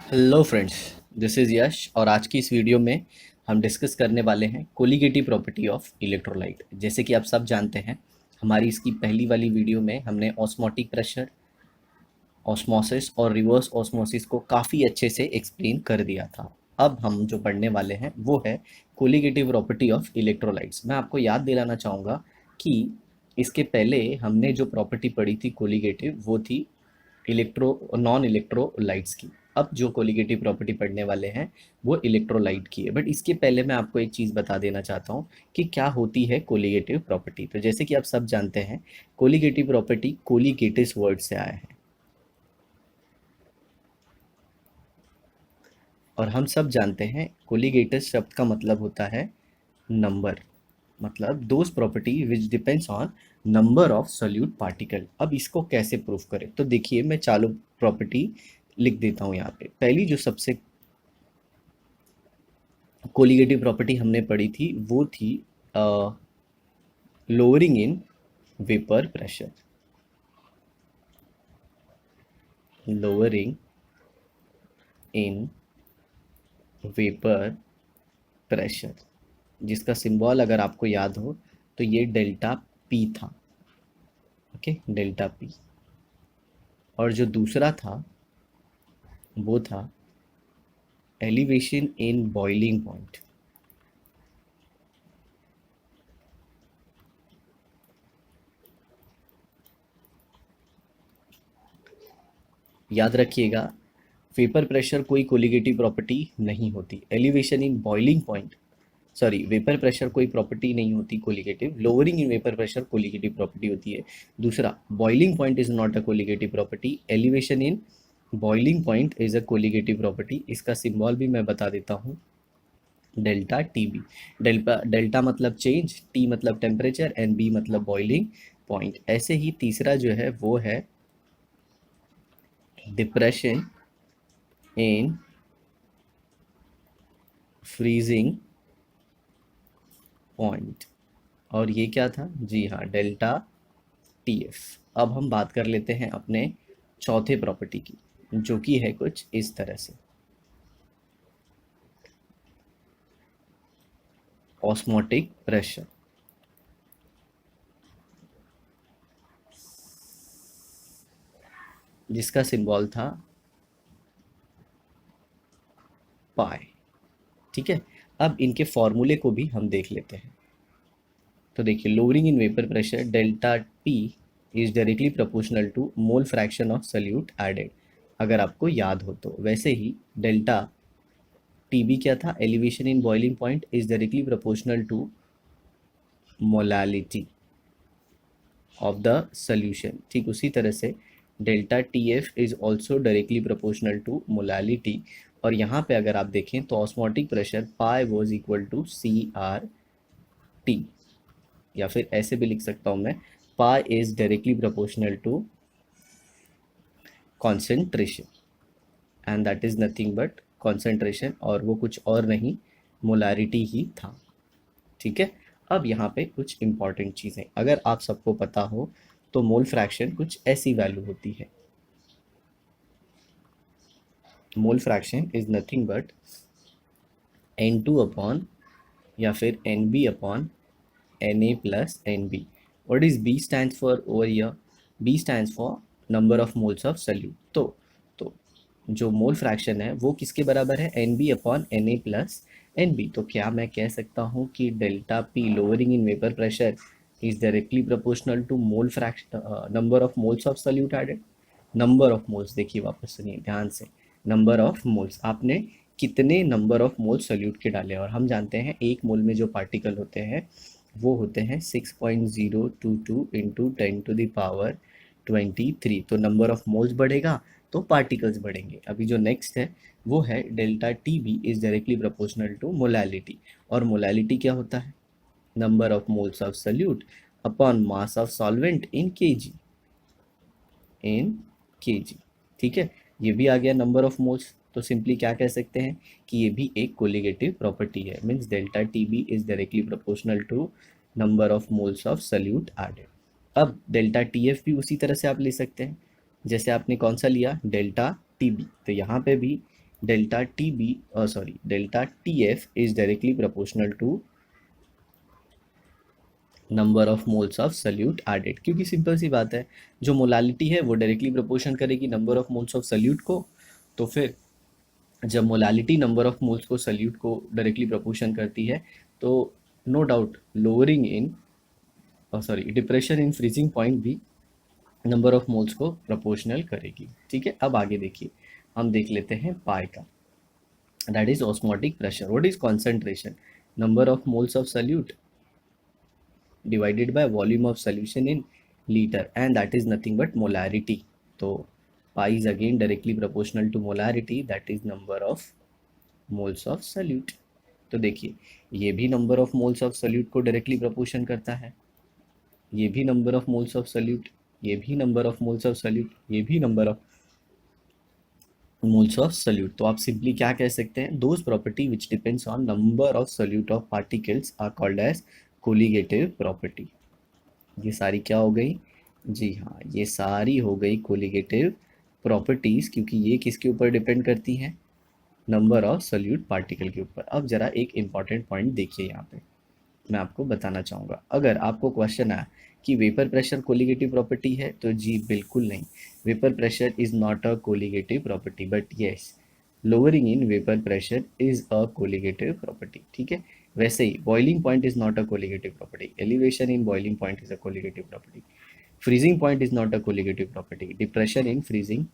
Hello friends, this is यश और आज की इस वीडियो में हम डिस्कस करने वाले हैं कोलिगेटिव प्रॉपर्टी ऑफ इलेक्ट्रोलाइट। जैसे कि आप सब जानते हैं, हमारी इसकी पहली वाली वीडियो में हमने ऑस्मोटिक प्रेशर, ऑस्मोसिस और रिवर्स ऑस्मोसिस को काफ़ी अच्छे से एक्सप्लेन कर दिया था। अब हम जो पढ़ने वाले हैं वो है कोलिगेटिव प्रॉपर्टी ऑफ इलेक्ट्रोलाइट्स। मैं आपको याद दिलाना चाहूँगा कि इसके पहले हमने जो प्रॉपर्टी पढ़ी थी कोलिगेटिव, वो थी नॉन इलेक्ट्रोलाइट्स की। अब जो कोलिगेटिव प्रॉपर्टी पढ़ने वाले हैं वो इलेक्ट्रोलाइट की है। बट इसके पहले मैं आपको एक चीज़ बता देना चाहता हूँ कि क्या होती है कोलिगेटिव प्रॉपर्टी। तो जैसे कि आप सब जानते हैं, कोलिगेटिव प्रॉपर्टी कोलिगेटिस वर्ड से आया है और हम सब जानते हैं कोलिगेटिस शब्द का मतलब होता है नंबर, मतलब those property which depends on number of solute particle. अब इसको कैसे प्रूफ करें, तो देखिए मैं चालू प्रॉपर्टी लिख देता हूँ यहाँ पे। पहली जो सबसे कोलिगेटिव प्रॉपर्टी हमने पढ़ी थी वो थी lowering in vapour pressure. Lowering in vapour pressure, जिसका सिंबल अगर आपको याद हो तो ये डेल्टा पी था। Okay, delta P. और जो दूसरा था वो था एलिवेशन इन बॉइलिंग पॉइंट। याद रखिएगा, वेपर प्रेशर कोई कोलिगेटिव प्रॉपर्टी नहीं होती। Elevation in boiling point, sorry, vapour pressure कोई प्रॉपर्टी नहीं होती colligative. Lowering in vapour pressure colligative property होती है। दूसरा, boiling point is not a colligative property. Elevation in boiling point is a colligative property. इसका symbol भी मैं बता देता हूँ, delta T B. Delta delta मतलब चेंज, टी मतलब टेम्परेचर एंड बी मतलब बॉइलिंग पॉइंट। ऐसे ही तीसरा जो है वो है डिप्रेशन इन फ्रीजिंग पॉइंट। और ये क्या था, जी हाँ, डेल्टा टी एफ। अब हम बात कर लेते हैं अपने चौथे प्रॉपर्टी की, जो कि है कुछ इस तरह से, ऑस्मोटिक प्रेशर। जिसका सिंबल था पाई। ठीक है, अब इनके फॉर्मूले को भी हम देख लेते हैं। तो देखिए, lowering in vapour pressure, delta P is directly proportional to mole fraction of solute added. अगर आपको याद हो तो वैसे ही डेल्टा टी बी क्या था, elevation in boiling point is directly proportional to molality of the solution. ठीक उसी तरह से delta T F is also directly proportional to molality. और यहाँ पे अगर आप देखें तो osmotic pressure pi was equal to C R T, या फिर ऐसे भी लिख सकता हूँ मैं, pi is directly proportional to concentration and that is nothing but concentration, और वो कुछ और नहीं, मोलारिटी ही था। ठीक है, अब यहाँ पे कुछ इंपॉर्टेंट चीज़ें अगर आप सबको पता हो तो मोल फ्रैक्शन कुछ ऐसी वैल्यू होती है। Mole fraction is nothing but N two upon या फिर N B upon N A plus N B. What is B stand for over year, B stand for number of moles of solute. तो जो mole fraction है वो किसके बराबर है, N B upon N A plus N B. तो क्या मैं कह सकता हूँ कि delta P lowering in vapour pressure is directly proportional to mole fraction number of moles of solute added. Number of moles, देखिए वापस सुनिए ध्यान से, नंबर ऑफ मोल्स, आपने कितने नंबर ऑफ मोल्स सल्यूट के डाले। और हम जानते हैं एक मोल में जो पार्टिकल होते हैं वो होते हैं 6.022 इंटू 10 to the power 23। तो नंबर ऑफ मोल्स बढ़ेगा तो पार्टिकल्स बढ़ेंगे। अभी जो नेक्स्ट है वो है delta T B is directly proportional to molality. और मोलैलिटी क्या होता है, number of moles of solute upon mass of solvent in KG, in KG. ठीक है, ये भी आ गया नंबर ऑफ मोल्स। तो सिंपली क्या कह सकते हैं कि ये भी एक कोलिगेटिव प्रॉपर्टी है, means delta T B is directly proportional to number of moles of solute added. अब डेल्टा टी एफ भी उसी तरह से आप ले सकते हैं, जैसे आपने कौन सा लिया, डेल्टा टी बी। तो यहाँ पे भी delta T B delta T F is directly proportional to number of moles of solute added, क्योंकि सिंपल सी बात है, जो मोलालिटी है वो डायरेक्टली प्रोपोर्शन करेगी number of moles of solute को। तो फिर जब मोलालिटी नंबर ऑफ मोल्स को सल्यूट को डायरेक्टली प्रोपोर्शन करती है, तो no doubt lowering in depression in freezing point भी नंबर ऑफ मोल्स को प्रोपोर्शनल करेगी। ठीक है, अब आगे देखिए, हम देख लेते हैं पाई का, that is osmotic pressure. What is concentration? Number of moles of salute divided by volume of solution in liter, and that is nothing but molarity. तो pi is again directly proportional to molarity, that is number of moles of solute। तो देखिए, ये भी number of moles of solute को directly proportion करता है, ये भी number of moles of solute, ये भी number of moles of solute, ये भी number of moles of solute. तो आप सिंपली क्या कह सकते हैं, those property which depends on number of solute of particles are called as colligative property. ये सारी क्या हो गई? जी हाँ, ये सारी हो गई कोलिगेटिव प्रॉपर्टीज़, क्योंकि ये किसके ऊपर डिपेंड करती हैं? नंबर ऑफ सल्यूट पार्टिकल के ऊपर। अब ज़रा एक इम्पॉर्टेंट पॉइंट देखिए, यहाँ पे मैं आपको बताना चाहूँगा। अगर आपको क्वेश्चन आया कि वेपर प्रेशर कोलिगेटिव प्रॉपर्टी है, तो जी बिल्कुल नहीं, vapour pressure is not a colligative property, but yes lowering in vapour pressure is a colligative property. ठीक है, वैसे ही boiling point is not a colligative property, elevation in boiling point is a colligative property, freezing point is not a colligative property, depression in freezing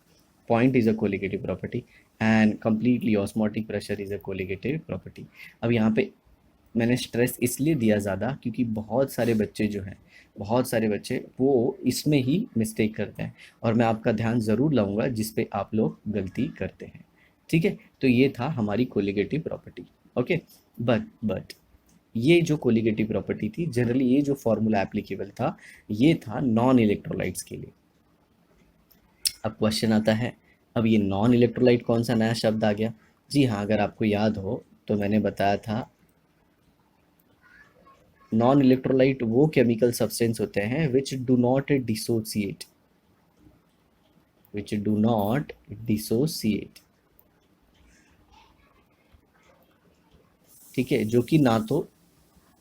point is a colligative property, and completely osmotic pressure is a colligative property। अब यहाँ पे मैंने stress इसलिए दिया ज़्यादा क्योंकि बहुत सारे बच्चे जो हैं, बहुत सारे बच्चे वो इसमें ही मिस्टेक करते हैं, और मैं आपका ध्यान ज़रूर लाऊंगा जिस पे आप लोग गलती करते हैं। ठीक है, तो ये था हमारी कोलिगेटिव प्रॉपर्टी। ओके, बट ये जो कोलिगेटिव प्रॉपर्टी थी, जनरली ये जो फॉर्मूला एप्लीकेबल था, ये था नॉन इलेक्ट्रोलाइट्स के लिए। अब क्वेश्चन आता है, अब ये नॉन इलेक्ट्रोलाइट कौन सा नया शब्द आ गया? जी हाँ, अगर आपको याद हो तो मैंने बताया था, नॉन इलेक्ट्रोलाइट वो केमिकल सब्सटेंस होते हैं विच डू नॉट डिसोसिएट। ठीक है, जो कि ना तो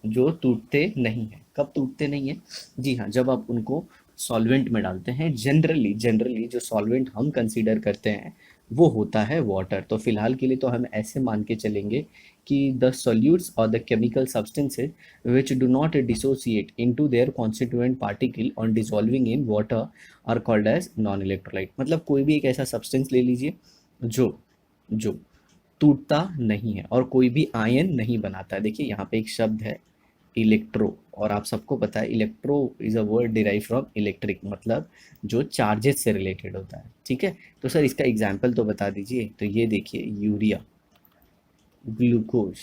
जो टूटते नहीं हैं। कब टूटते नहीं हैं? जी हाँ, जब आप उनको सॉल्वेंट में डालते हैं। जनरली जो सॉल्वेंट हम कंसीडर करते हैं वो होता है वाटर। तो फिलहाल के लिए तो हम ऐसे मान के चलेंगे कि द सॉल्यूट्स और the chemical substances which do not dissociate into their constituent particle on dissolving in water are called as non electrolyte. मतलब कोई भी एक ऐसा सब्सटेंस ले लीजिए जो जो टूटता नहीं है और कोई भी आयन नहीं बनाता है। देखिए यहाँ पे एक शब्द है इलेक्ट्रो, और आप सबको पता है electro is a word derive from electric, मतलब जो चार्जेस से रिलेटेड होता है। ठीक है, तो सर इसका एग्जाम्पल तो बता दीजिए। तो ये देखिए, यूरिया, ग्लूकोज,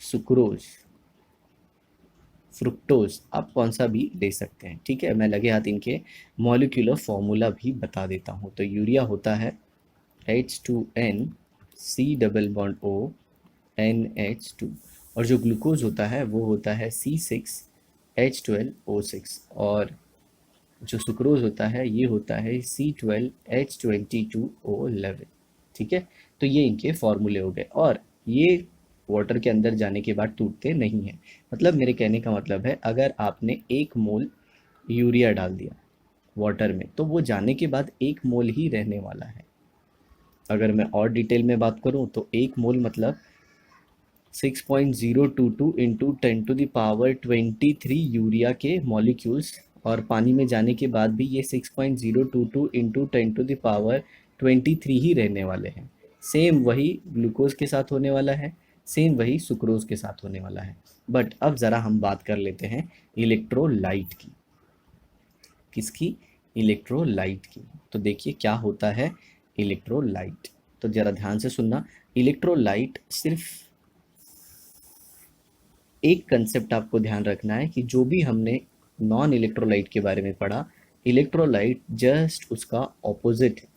सुक्रोज, फ्रुक्टोज, आप कौन सा भी ले सकते हैं। ठीक है, मैं लगे हाथ इनके मॉलिक्यूलर फॉर्मूला भी बता देता हूँ। तो यूरिया होता है H2N C double bond O NH2, और जो ग्लूकोज होता है वो होता है C6H12O6, और जो सुक्रोज होता है ये होता है C12H22O11। ठीक है, तो ये इनके फॉर्मूले हो गए, और ये वाटर के अंदर जाने के बाद टूटते नहीं हैं। मतलब मेरे कहने का मतलब है, अगर आपने 1 मोल यूरिया डाल दिया वाटर में, तो वो जाने के बाद 1 मोल ही रहने वाला है। अगर मैं और डिटेल में बात करूं तो 1 मोल मतलब 6.022 इंटू 10⁻23 यूरिया के मॉलिक्यूल्स, और पानी में जाने के बाद भी ये 6.022 इंटू 10⁻23 ही रहने वाले हैं। सेम वही ग्लूकोज के साथ होने वाला है, सेम वही सुक्रोज के साथ होने वाला है। बट अब ज़रा हम बात कर लेते हैं इलेक्ट्रोलाइट की। किसकी? इलेक्ट्रोलाइट की। तो देखिए क्या होता है इलेक्ट्रोलाइट, तो ज़रा ध्यान से सुनना। इलेक्ट्रोलाइट सिर्फ एक कंसेप्ट आपको ध्यान रखना है कि जो भी हमने नॉन इलेक्ट्रोलाइट के बारे में पढ़ा, इलेक्ट्रोलाइट जस्ट उसका ऑपोजिट है।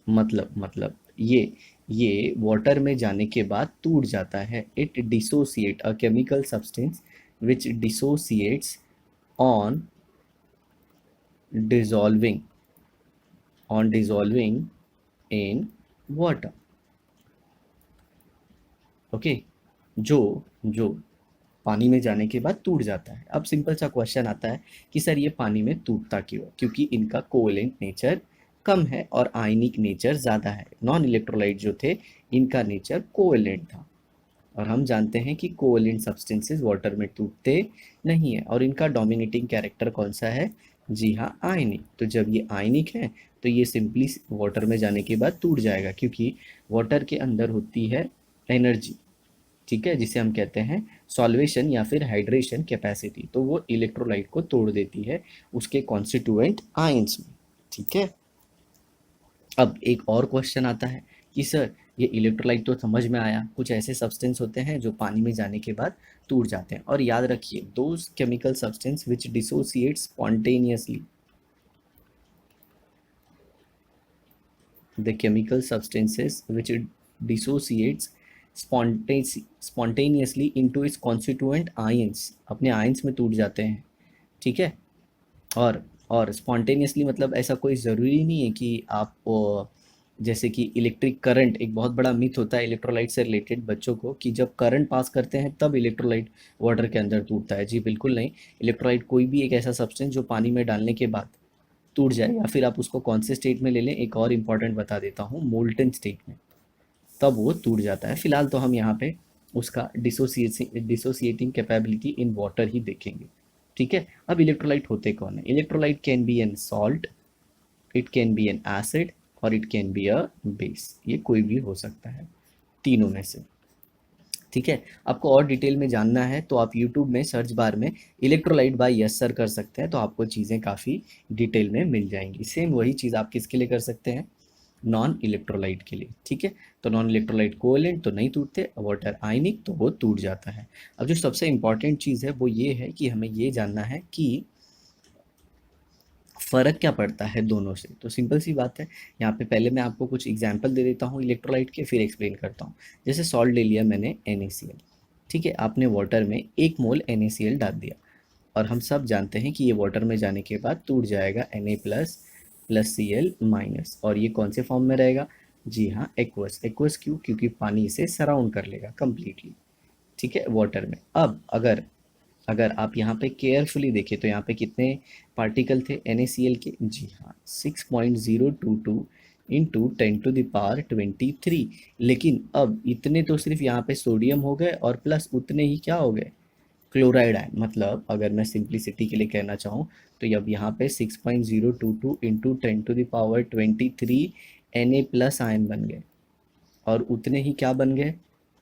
मतलब ये वाटर में जाने के बाद टूट जाता है। It dissociate a chemical substance which dissociates on dissolving on dissolving in water. Okay, जो जो पानी में जाने के बाद टूट जाता है। अब सिंपल सा क्वेश्चन आता है कि सर ये पानी में टूटता क्यों? क्योंकि इनका कोवेलेंट नेचर कम है और आयनिक नेचर ज़्यादा है। नॉन इलेक्ट्रोलाइट जो थे इनका नेचर कोवेलेंट था, और हम जानते हैं कि कोवेलेंट सब्सटेंसेस वाटर में टूटते नहीं है। और इनका डोमिनेटिंग कैरेक्टर कौन सा है? जी हाँ, आयनिक। तो जब ये आयनिक है तो ये सिंपली वाटर में जाने के बाद टूट जाएगा, क्योंकि वाटर के अंदर होती है एनर्जी, ठीक है, जिसे हम कहते हैं सॉल्वेशन या फिर हाइड्रेशन कैपेसिटी। तो वो इलेक्ट्रोलाइट को तोड़ देती है उसके कॉन्स्टिट्यूएंट आयंस में, ठीक है। अब एक और क्वेश्चन आता है कि सर ये इलेक्ट्रोलाइट तो समझ में आया, कुछ ऐसे सब्सटेंस होते हैं जो पानी में जाने के बाद टूट जाते हैं। और याद रखिए, those chemical substance which dissociate spontaneously, the chemical substances which it dissociates spontaneously into its constituent ions, अपने आयंस में टूट जाते हैं, ठीक है। और स्पॉन्टेनियसली मतलब ऐसा कोई ज़रूरी नहीं है कि आप जैसे कि इलेक्ट्रिक करंट एक बहुत बड़ा मिथ होता है इलेक्ट्रोलाइट से रिलेटेड बच्चों को, कि जब करंट पास करते हैं तब इलेक्ट्रोलाइट वाटर के अंदर टूटता है। जी बिल्कुल नहीं। इलेक्ट्रोलाइट कोई भी एक ऐसा सब्सटेंस जो पानी में डालने के बाद टूट जाए, या फिर आप उसको कौन से स्टेट में ले लें, एक और इम्पॉर्टेंट बता देता हूँ, मोल्टन स्टेट में, तब वो टूट जाता है। फिलहाल तो हम यहाँ पे उसका डिसोसिएटिंग कैपेबिलिटी इन वाटर ही देखेंगे, ठीक है। अब इलेक्ट्रोलाइट होते कौन है? Electrolyte can be an salt, it can be an acid, और it can be a base. ये कोई भी हो सकता है तीनों में से, ठीक है। आपको और डिटेल में जानना है तो आप यूट्यूब में सर्च बार में इलेक्ट्रोलाइट बाय यस सर कर सकते हैं, तो आपको चीज़ें काफ़ी डिटेल में मिल जाएंगी। सेम वही चीज़ आप किसके लिए कर सकते हैं? नॉन इलेक्ट्रोलाइट के लिए, ठीक है। तो नॉन इलेक्ट्रोलाइट कोवेलेंट तो नहीं टूटते, वाटर आयनिक तो वो टूट जाता है। अब जो सबसे इंपॉर्टेंट चीज़ है वो ये है कि हमें ये जानना है कि फ़र्क क्या पड़ता है दोनों से। तो सिंपल सी बात है, यहाँ पे पहले मैं आपको कुछ एग्जांपल दे देता हूँ इलेक्ट्रोलाइट के, फिर एक्सप्लेन करता हूँ। जैसे सॉल्ट ले लिया मैंने NaCl, ठीक है। आपने वाटर में 1 मोल NaCl डाल दिया, और हम सब जानते हैं कि ये वाटर में जाने के बाद टूट जाएगा Na plus plus Cl minus, और ये कौन से फॉर्म में रहेगा? जी हाँ, एक्वस। एक्वस क्यों? क्योंकि पानी इसे सराउंड कर लेगा कम्प्लीटली, ठीक है, वाटर में। अब अगर अगर आप यहाँ पे केयरफुली देखें तो यहाँ पे कितने पार्टिकल थे NaCl के? जी हाँ, 6.022 इंटू 10⁻23। लेकिन अब इतने तो सिर्फ यहाँ पे सोडियम हो गए, और प्लस उतने ही क्या हो गए? Chloride ion. मतलब अगर मैं सिंप्लिसिटी के लिए कहना चाहूँ तो अब यहाँ पे 6.022 इंटू 10⁻23 Na प्लस आयन बन गए, और उतने ही क्या बन गए?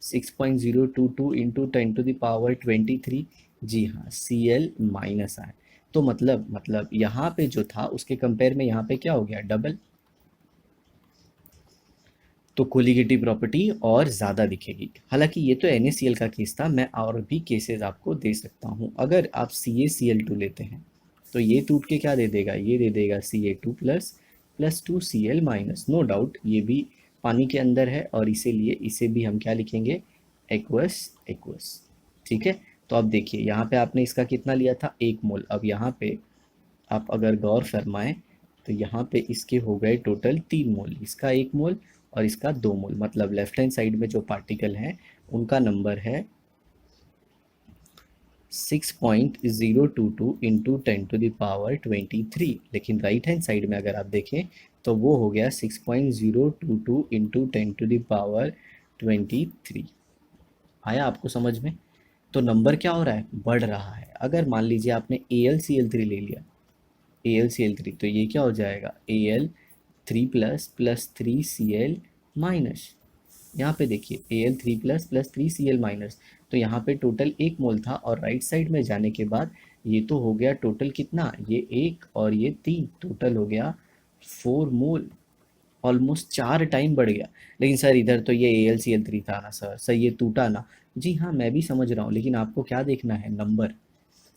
6.022 इंटू 10⁻23, जी हाँ, Cl माइनस आए। तो मतलब यहाँ पे जो था उसके कंपेयर में यहाँ पे क्या हो गया? डबल। तो कोलिगेटिव प्रॉपर्टी और ज़्यादा दिखेगी। हालांकि ये तो NaCl का केस था, मैं और भी केसेस आपको दे सकता हूँ। अगर आप CaCl2 लेते हैं तो ये टूट के क्या दे देगा? ये दे देगा Ca2 plus plus 2Cl minus. No doubt ये भी पानी के अंदर है, और इसीलिए इसे भी हम क्या लिखेंगे? एक्वस एक्वस, ठीक है। तो अब देखिए यहाँ पे आपने इसका कितना लिया था? 1 मोल। अब यहाँ पे आप अगर गौर फरमाएं तो यहाँ पे इसके हो गए टोटल 3 मोल, इसका 1 मोल और इसका 2 मोल। मतलब लेफ्ट हैंड साइड में जो पार्टिकल हैं उनका नंबर है 6.022 इंटू 10⁻23, लेकिन राइट हैंड साइड में अगर आप देखें तो वो हो गया 6.022 इंटू 10⁻23। आया आपको समझ में? तो नंबर क्या हो रहा है? बढ़ रहा है। अगर मान लीजिए आपने AlCl3 ले लिया, AlCl3, तो ये क्या हो जाएगा? Al3 plus plus 3Cl minus. यहाँ पे देखिए Al3 plus plus 3Cl minus, तो यहाँ पे टोटल 1 मोल था, और राइट साइड में जाने के बाद ये तो हो गया टोटल कितना? ये 1 और ये 3, टोटल हो गया 4 मोल। ऑलमोस्ट 4 टाइम बढ़ गया। लेकिन सर इधर तो ये AlCl3 था ना सर ये टूटा ना। जी हाँ, मैं भी समझ रहा हूँ, लेकिन आपको क्या देखना है? नंबर।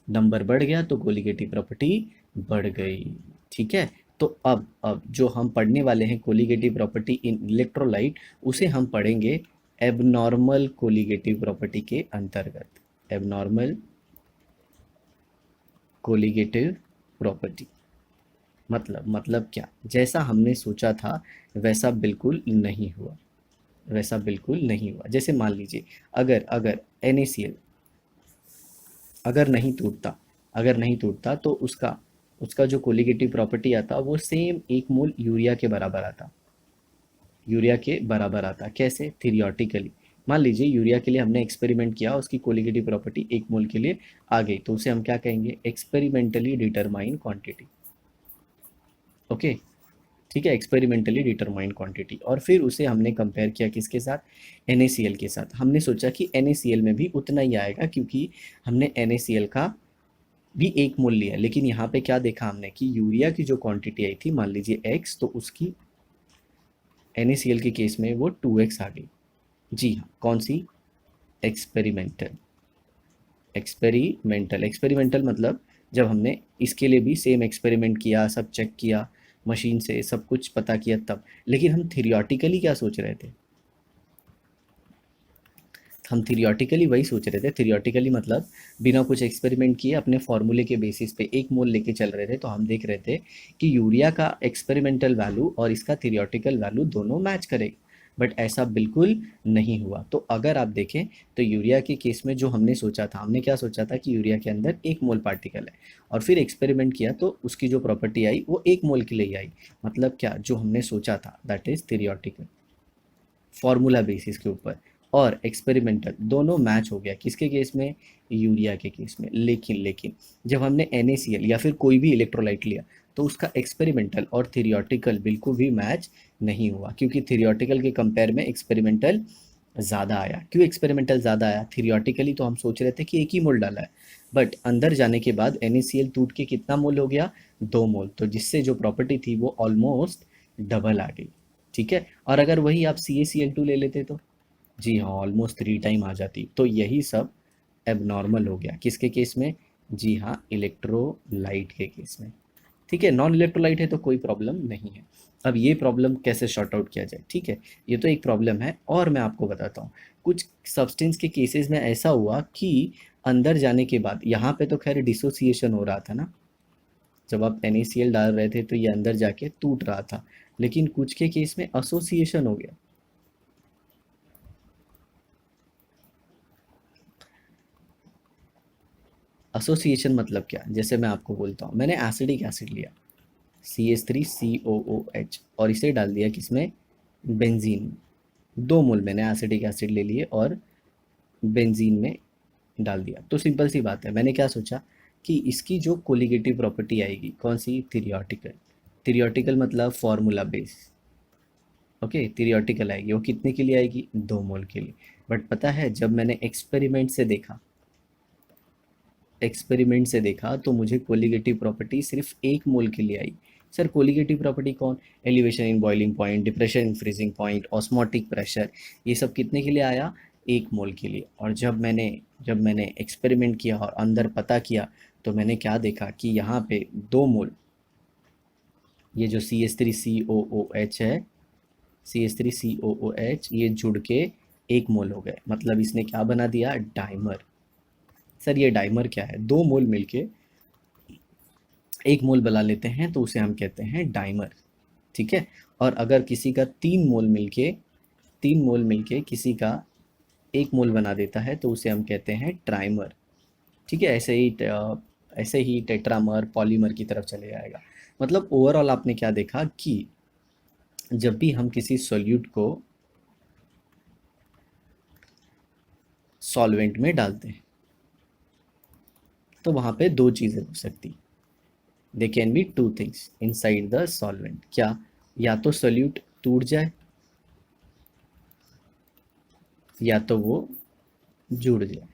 नंबर बढ़ गया तो कोलिगेटिव प्रॉपर्टी बढ़ गई, ठीक है। तो अब जो हम पढ़ने वाले हैं कोलिगेटिव प्रॉपर्टी इन इलेक्ट्रोलाइट, उसे हम पढ़ेंगे एबनॉर्मल कोलिगेटिव प्रॉपर्टी के अंतर्गत। एबनॉर्मल कोलिगेटिव प्रॉपर्टी, मतलब क्या, जैसा हमने सोचा था वैसा बिल्कुल नहीं हुआ, वैसा बिल्कुल नहीं हुआ। जैसे मान लीजिए, अगर अगर NaCl अगर नहीं टूटता तो उसका उसका जो कोलिगेटिव प्रॉपर्टी आता वो सेम 1 मोल यूरिया के बराबर आता। कैसे? थियोरेटिकली। मान लीजिए यूरिया के लिए हमने एक्सपेरिमेंट किया, उसकी कोलिगेटिव प्रॉपर्टी 1 मोल के लिए आ गई, तो उसे हम क्या कहेंगे? Experimentally determine quantity. ओके, ठीक है, एक्सपेरिमेंटली डिटरमाइंड क्वांटिटी। और फिर उसे हमने कंपेयर किया किसके साथ? NaCl के साथ। हमने सोचा कि NaCl में भी उतना ही आएगा, क्योंकि हमने NaCl का भी 1 मोल लिया। लेकिन यहाँ पे क्या देखा हमने कि यूरिया की जो क्वांटिटी आई थी, मान लीजिए x, तो उसकी NaCl के केस में वो 2x आ गई। जी हाँ, कौन सी? एक्सपेरिमेंटल। एक्सपेरिमेंटल मतलब जब हमने इसके लिए भी सेम एक्सपेरिमेंट किया, सब चेक किया मशीन से, सब कुछ पता किया तब। लेकिन हम थियोरेटिकली क्या सोच रहे थे? हम थियोरेटिकली वही सोच रहे थे। थियोरेटिकली मतलब बिना कुछ एक्सपेरिमेंट किए अपने फॉर्मूले के बेसिस पे 1 मोल लेके चल रहे थे। तो हम देख रहे थे कि यूरिया का एक्सपेरिमेंटल वैल्यू और इसका थियोरेटिकल वैल्यू दोनों मैच करेगा। बट ऐसा बिल्कुल नहीं हुआ। तो अगर आप देखें तो यूरिया के केस में जो हमने सोचा था, हमने क्या सोचा था कि यूरिया के अंदर 1 मोल पार्टिकल है, और फिर एक्सपेरिमेंट किया तो उसकी जो प्रॉपर्टी आई वो 1 मोल के लिए आई। मतलब क्या, जो हमने सोचा था that is theoretical, formula basis के ऊपर, और एक्सपेरिमेंटल दोनों मैच हो गया। किसके केस में? यूरिया के केस में। लेकिन जब हमने NaCl या फिर कोई भी इलेक्ट्रोलाइट लिया, तो उसका एक्सपेरिमेंटल और थियोरेटिकल बिल्कुल भी मैच नहीं हुआ, क्योंकि थियोरेटिकल के कंपेयर में एक्सपेरिमेंटल ज़्यादा आया। क्यों एक्सपेरिमेंटल ज़्यादा आया? थियोरेटिकली तो हम सोच रहे थे कि 1 ही मोल डाला है, बट अंदर जाने के बाद NaCl टूट के कितना मोल हो गया? 2 मोल। तो जिससे जो प्रॉपर्टी थी वो ऑलमोस्ट डबल आ गई। ठीक है, और अगर वही आप CaCl2 ले लेते तो, जी हाँ, ऑलमोस्ट 3 टाइम आ जाती। तो यही सब एबनॉर्मल हो गया। किसके केस में? जी हाँ, इलेक्ट्रोलाइट के केस में। ठीक है, नॉन इलेक्ट्रोलाइट है तो कोई प्रॉब्लम नहीं है। अब ये प्रॉब्लम कैसे शॉर्ट आउट किया जाए? ठीक है, ये तो एक प्रॉब्लम है, और मैं आपको बताता हूँ। कुछ सब्सटेंस के केसेस में ऐसा हुआ कि अंदर जाने के बाद, यहाँ पे तो खैर डिसोसिएशन हो रहा था ना, जब आप NaCl डाल रहे थे तो ये अंदर जाके टूट रहा था। लेकिन कुछ के केस में एसोसिएशन हो गया। एसोसिएशन मतलब क्या? जैसे मैं आपको बोलता हूँ, मैंने एसिडिक एसिड लिया CH3COOH, और इसे डाल दिया किसमें? बेंजीन में। 2 मोल मैंने एसिडिक एसिड ले लिए और बेंजीन में डाल दिया। तो सिंपल सी बात है, मैंने क्या सोचा कि इसकी जो कोलिगेटिव प्रॉपर्टी आएगी, कौन सी? थियोरेटिकल। थियोरेटिकल मतलब फॉर्मूला बेस। ओके, थियोरेटिकल आएगी, वो कितने के लिए आएगी? 2 मोल के लिए। बट पता है, जब मैंने एक्सपेरिमेंट से देखा तो मुझे कोलिगेटिव प्रॉपर्टी सिर्फ 1 मोल के लिए आई। सर कोलिगेटिव प्रॉपर्टी कौन? Elevation in boiling point, depression in freezing point, osmotic pressure, ये सब कितने के लिए आया? 1 मोल के लिए। और जब मैंने एक्सपेरिमेंट किया और अंदर पता किया, तो मैंने क्या देखा कि यहाँ पे 2 मोल, ये जो CH3COOH है, CH3COOH, ये जुड़ के 1 मोल हो गए। मतलब इसने क्या बना दिया? डाइमर। सर ये डाइमर क्या है? 2 मोल मिलके 1 मोल बना लेते हैं तो उसे हम कहते हैं डाइमर। ठीक है, और अगर किसी का 3 मोल मिलके किसी का 1 मोल बना देता है तो उसे हम कहते हैं ट्राइमर। ठीक है, ऐसे ही टेट्रामर, पॉलीमर की तरफ चले जाएगा। मतलब ओवरऑल आपने क्या देखा कि जब भी हम किसी सॉल्यूट को सॉल्वेंट में डालते हैं, तो वहाँ पे 2 चीज़ें हो सकती। They can be 2 things inside the solvent. क्या? या तो सॉल्यूट टूट जाए, या तो वो जुड़ जाए।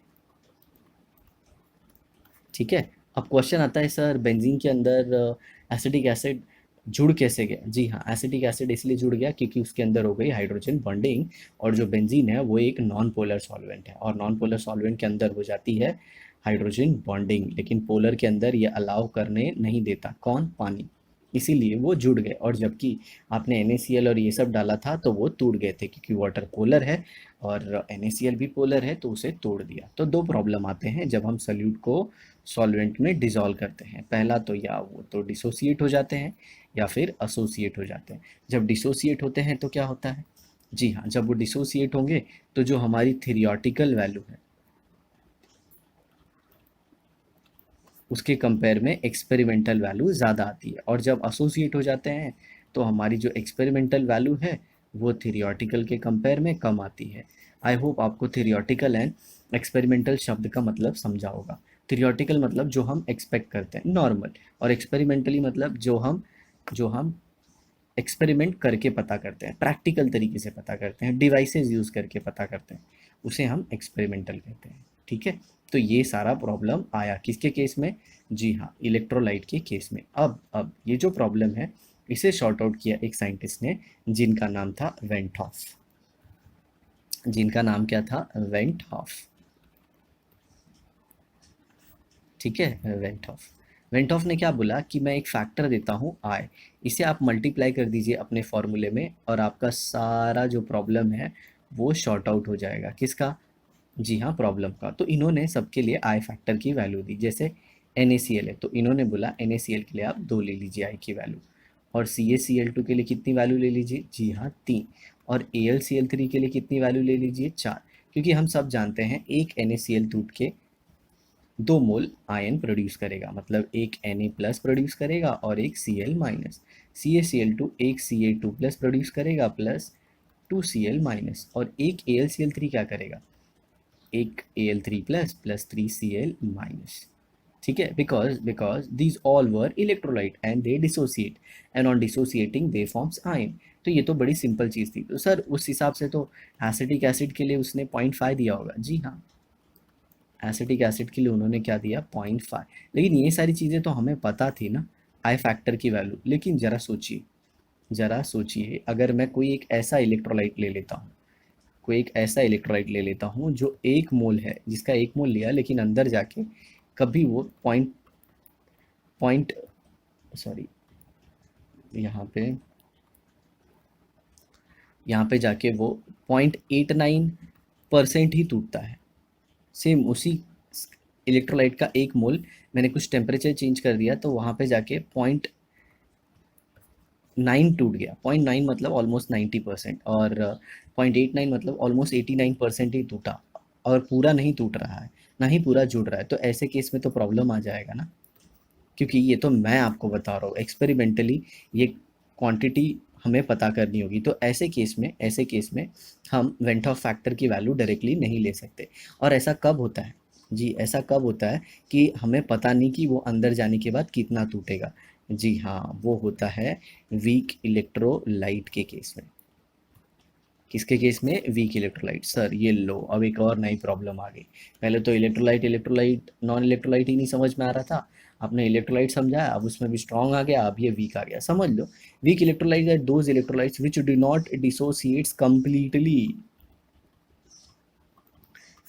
ठीक है, अब क्वेश्चन आता है, सर बेंजीन के अंदर एसिटिक एसिड जुड़ कैसे गया? जी हाँ, एसिटिक एसिड इसलिए जुड़ गया क्योंकि उसके अंदर हो गई हाइड्रोजन बॉन्डिंग, और जो बेंजीन है वो एक नॉन पोलर सॉल्वेंट है, और नॉन पोलर सॉल्वेंट के अंदर हो जाती है हाइड्रोजन बॉन्डिंग। लेकिन पोलर के अंदर ये अलाउ करने नहीं देता। कौन? पानी। इसीलिए वो जुड़ गए, और जबकि आपने NaCl और ये सब डाला था तो वो टूट गए थे, क्योंकि वाटर पोलर है और NaCl भी पोलर है, तो उसे तोड़ दिया। तो दो प्रॉब्लम आते हैं जब हम सॉल्यूट को सॉल्वेंट में डिसॉल्व करते हैं। पहला तो या वो तो डिसोसिएट हो जाते हैं या फिर एसोसिएट हो जाते हैं। जब डिसोसिएट होते हैं तो क्या होता है? जी हाँ, जब वो डिसोसिएट होंगे तो जो हमारी थ्योरेटिकल वैल्यू है उसके कंपेयर में एक्सपेरिमेंटल वैल्यू ज़्यादा आती है, और जब एसोसिएट हो जाते हैं तो हमारी जो एक्सपेरिमेंटल वैल्यू है वो थ्योरेटिकल के कंपेयर में कम आती है। आई होप आपको थ्योरेटिकल एंड एक्सपेरिमेंटल शब्द का मतलब समझा होगा। थ्योरेटिकल मतलब जो हम एक्सपेक्ट करते हैं नॉर्मल, और एक्सपेरिमेंटली मतलब जो हम एक्सपेरिमेंट करके पता करते हैं, प्रैक्टिकल तरीके से पता करते हैं, डिवाइसेस यूज़ करके पता करते हैं, उसे हम एक्सपेरिमेंटल कहते हैं। ठीक है, तो ये सारा प्रॉब्लम आया किसके केस में? जी हाँ, इलेक्ट्रोलाइट के केस में। अब ये जो प्रॉब्लम है इसे शॉर्ट आउट किया एक साइंटिस्ट ने, जिनका नाम था वेंटहॉफ। जिनका नाम क्या था? वेंटहॉफ। ठीक है, वेंटहॉफ। वेंटहॉफ ने क्या बोला कि मैं एक फैक्टर देता हूँ आई, इसे आप मल्टीप्लाई कर दीजिए अपने फॉर्मूले में और आपका सारा जो प्रॉब्लम है वो शॉर्ट आउट हो जाएगा। किसका? जी हाँ, प्रॉब्लम का। तो इन्होंने सबके लिए आई फैक्टर की वैल्यू दी। जैसे NaCl है तो इन्होंने बोला NaCl के लिए आप 2 ले लीजिए आई की वैल्यू, और CaCl2 के लिए कितनी वैल्यू ले लीजिए? जी हाँ, 3। और AlCl3 के लिए कितनी वैल्यू ले लीजिए? 4। क्योंकि हम सब जानते हैं एक NaCl टूट के 2 मोल आयन प्रोड्यूस करेगा, मतलब एक Na प्लस प्रोड्यूस करेगा और एक Cl माइनस। CaCl2 एक Ca2 प्लस प्रोड्यूस करेगा प्लस 2Cl माइनस, और एक AlCl3 क्या करेगा? एक Al3 plus plus 3Cl minus. ठीक है, because these all were electrolyte and they dissociate, and on dissociating they forms ion. तो ये तो बड़ी सिंपल चीज़ थी। तो सर उस हिसाब से तो एसिटिक एसिड के लिए उसने 0.5 दिया होगा। जी हाँ, एसिटिक एसिड के लिए उन्होंने क्या दिया? 0.5। लेकिन ये सारी चीज़ें तो हमें पता थी ना, आई फैक्टर की वैल्यू। लेकिन ज़रा सोचिए अगर मैं कोई एक ऐसा इलेक्ट्रोलाइट ले लेता हूँ, जो 1 मोल है, जिसका 1 मोल लिया लेकिन अंदर जाके कभी वो पॉइंट पॉइंट सॉरी यहाँ पे यहाँ पे जाके वो 0.89% ही टूटता है। सेम उसी इलेक्ट्रोलाइट का 1 मोल मैंने कुछ टेम्परेचर चेंज कर दिया तो वहाँ पे जाके 0.9 टूट गया। 0.9 मतलब ऑलमोस्ट 90%, और 0.89 मतलब ऑलमोस्ट 89% ही टूटा, और पूरा नहीं टूट रहा है, ना ही पूरा जुड़ रहा है। तो ऐसे केस में तो प्रॉब्लम आ जाएगा ना, क्योंकि ये तो मैं आपको बता रहा हूँ एक्सपेरिमेंटली ये क्वांटिटी हमें पता करनी होगी। तो ऐसे केस में हम वेंटॉफ फैक्टर की वैल्यू डायरेक्टली नहीं ले सकते। और ऐसा कब होता है? जी, ऐसा कब होता है कि हमें पता नहीं कि वो अंदर जाने के बाद कितना टूटेगा। जी हाँ, वो होता है वीक इलेक्ट्रोलाइट के केस में। किसके केस में? Weak electrolyte. सर ये लो, अब एक और नई प्रॉब्लम आ गई। पहले तो इलेक्ट्रोलाइट नॉन इलेक्ट्रोलाइट ही नहीं समझ में आ रहा था, आपने इलेक्ट्रोलाइट समझाया, अब उसमें भी स्ट्रॉन्ग आ गया, अब ये वीक आ गया। समझ लो, weak electrolyte are those electrolytes which do not dissociates completely,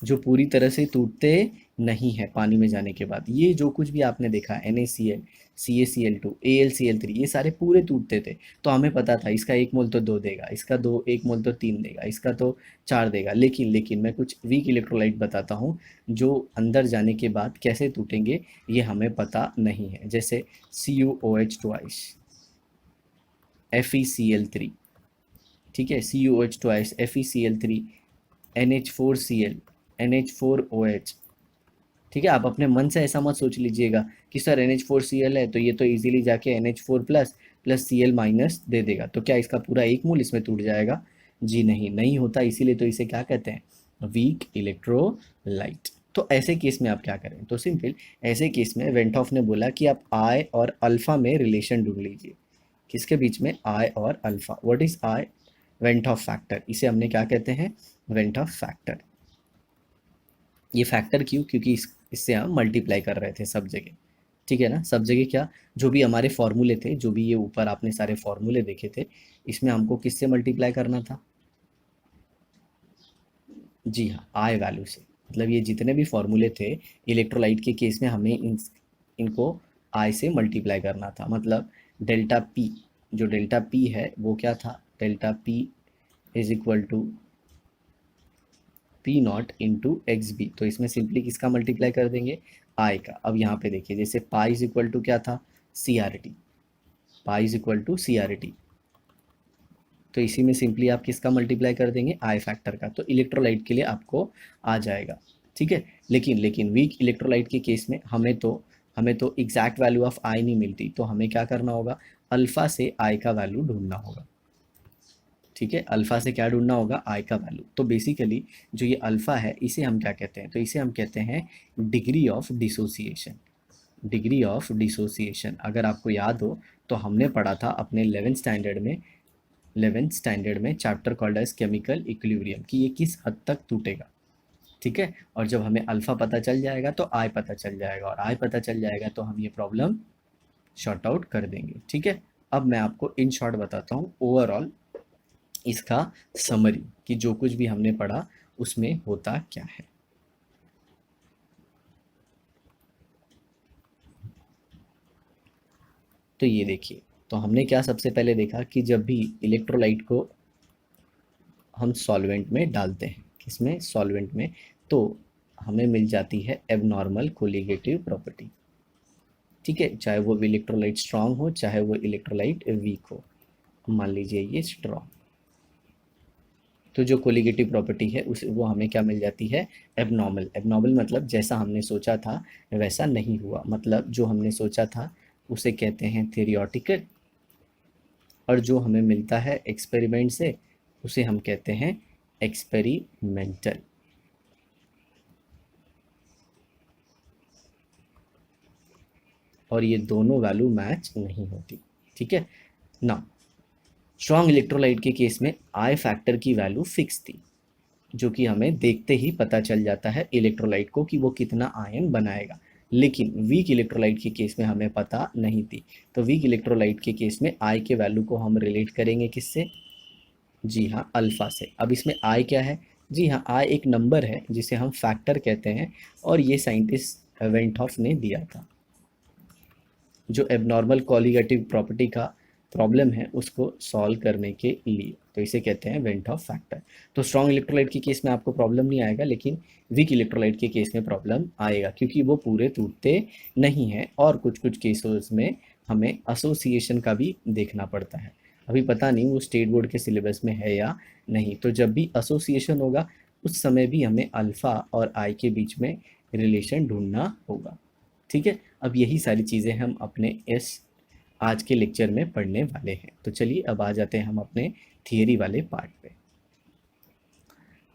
जो पूरी तरह से टूटते नहीं है पानी में जाने के बाद। ये जो कुछ भी आपने देखा NaCl, CaCl2, AlCl3, ये सारे पूरे टूटते थे। तो हमें पता था इसका 1 मोल तो 2 देगा, इसका 1 मोल तो 3 देगा, इसका तो 4 देगा। लेकिन मैं कुछ वीक इलेक्ट्रोलाइट बताता हूँ जो अंदर जाने के बाद कैसे टूटेंगे ये हमें पता नहीं है। जैसे CuOH ट्वाइस, FeCl3। ठीक है, CuOH twice, FeCl3, NH4Cl, NH4OH। ठीक है, आप अपने मन से ऐसा मत सोच लीजिएगा कि सर NH4Cl है तो ये तो इजीली जाके NH4 plus plus Cl minus दे देगा, तो क्या इसका पूरा 1 मोल इसमें टूट जाएगा? जी नहीं, नहीं होता। इसीलिए तो इसे क्या कहते हैं? Weak electrolyte. तो ऐसे केस में आप क्या करें? तो सिंपल, ऐसे केस में वेंटॉफ ने बोला कि आप आई और अल्फा में रिलेशन ढूंढ लीजिए। किसके बीच में? आई और alpha. What is I? Van't Hoff factor. इसे हमने क्या कहते हैं? Van't Hoff factor. ये फैक्टर क्यों? क्योंकि इससे हम मल्टीप्लाई कर रहे थे सब जगह। ठीक है ना, सब जगह क्या? जो भी हमारे फॉर्मूले थे, जो भी ये ऊपर आपने सारे फॉर्मूले देखे थे, इसमें हमको किससे मल्टीप्लाई करना था? जी हाँ, आई वैल्यू से। मतलब ये जितने भी फॉर्मूले थे इलेक्ट्रोलाइट के केस में हमें इनको आई से मल्टीप्लाई करना था। मतलब डेल्टा पी, जो डेल्टा पी है वो क्या था, delta P is equal to P naught into X B. तो इसमें सिंपली किसका मल्टीप्लाई कर देंगे, आई का। अब यहाँ पे देखिए, जैसे पाई इज इक्वल टू क्या था, C R T, pi is equal to C R T, तो इसी में सिंपली आप किसका मल्टीप्लाई कर देंगे, आई फैक्टर का, तो इलेक्ट्रोलाइट के लिए आपको आ जाएगा। ठीक है, लेकिन वीक इलेक्ट्रोलाइट के केस में हमें तो एग्जैक्ट वैल्यू ऑफ आई नहीं मिलती, तो हमें क्या करना होगा, अल्फा से आई का वैल्यू ढूंढना होगा। ठीक है, अल्फा से क्या ढूंढना होगा, आई का वैल्यू। तो बेसिकली जो ये अल्फा है इसे हम क्या कहते हैं, तो इसे हम कहते हैं degree of dissociation. Degree of dissociation अगर आपको याद हो तो हमने पढ़ा था अपने 11th स्टैंडर्ड में chapter called as chemical equilibrium, कि ये किस हद तक टूटेगा। ठीक है, और जब हमें अल्फा पता चल जाएगा तो आई पता चल जाएगा, और आई पता चल जाएगा तो हम ये प्रॉब्लम शॉर्ट आउट कर देंगे। ठीक है, अब मैं आपको इन शॉर्ट बताता हूँ ओवरऑल इसका समरी, कि जो कुछ भी हमने पढ़ा उसमें होता क्या है। तो ये देखिए, तो हमने क्या सबसे पहले देखा कि जब भी इलेक्ट्रोलाइट को हम सॉल्वेंट में डालते हैं, किसमें, सॉल्वेंट में, तो हमें मिल जाती है एबनॉर्मल कोलिगेटिव प्रॉपर्टी। ठीक है, चाहे वो इलेक्ट्रोलाइट स्ट्रांग हो चाहे वो इलेक्ट्रोलाइट वीक हो। मान लीजिए ये स्ट्रांग, तो जो कोलिगेटिव प्रॉपर्टी है उस वो हमें क्या मिल जाती है, एबनॉर्मल। एबनॉर्मल मतलब जैसा हमने सोचा था वैसा नहीं हुआ, मतलब जो हमने सोचा था उसे कहते हैं थ्योरेटिकल, और जो हमें मिलता है एक्सपेरिमेंट से उसे हम कहते हैं एक्सपेरिमेंटल। और ये दोनों वैल्यू मैच नहीं होती। ठीक है ना, स्ट्रॉन्ग इलेक्ट्रोलाइट के केस में आई फैक्टर की वैल्यू फिक्स थी, जो कि हमें देखते ही पता चल जाता है इलेक्ट्रोलाइट को कि वो कितना आयन बनाएगा। लेकिन वीक इलेक्ट्रोलाइट के केस में हमें पता नहीं थी, तो वीक इलेक्ट्रोलाइट के केस में आई के वैल्यू को हम रिलेट करेंगे किससे, जी हाँ, अल्फा से। अब इसमें आई क्या है, जी हाँ, आई एक नंबर है जिसे हम फैक्टर कहते हैं, और ये साइंटिस्ट वेंटहॉफ ने दिया था। जो एबनॉर्मल कोलिगेटिव प्रॉपर्टी का प्रॉब्लम है उसको सॉल्व करने के लिए, तो इसे कहते हैं वेंटहॉफ फैक्टर। तो स्ट्रॉन्ग इलेक्ट्रोलाइट के केस में आपको प्रॉब्लम नहीं आएगा, लेकिन वीक इलेक्ट्रोलाइट के केस में प्रॉब्लम आएगा, क्योंकि वो पूरे टूटते नहीं हैं, और कुछ कुछ केसेस में हमें एसोसिएशन का भी देखना पड़ता है। अभी पता नहीं वो स्टेट बोर्ड के सिलेबस में है या नहीं, तो जब भी एसोसिएशन होगा उस समय भी हमें अल्फ़ा और आई के बीच में रिलेशन ढूंढना होगा। ठीक है, अब यही सारी चीज़ें हम अपने इस आज के लेक्चर में पढ़ने वाले हैं। तो चलिए अब आ जाते हैं हम अपने थियरी वाले पार्ट पे।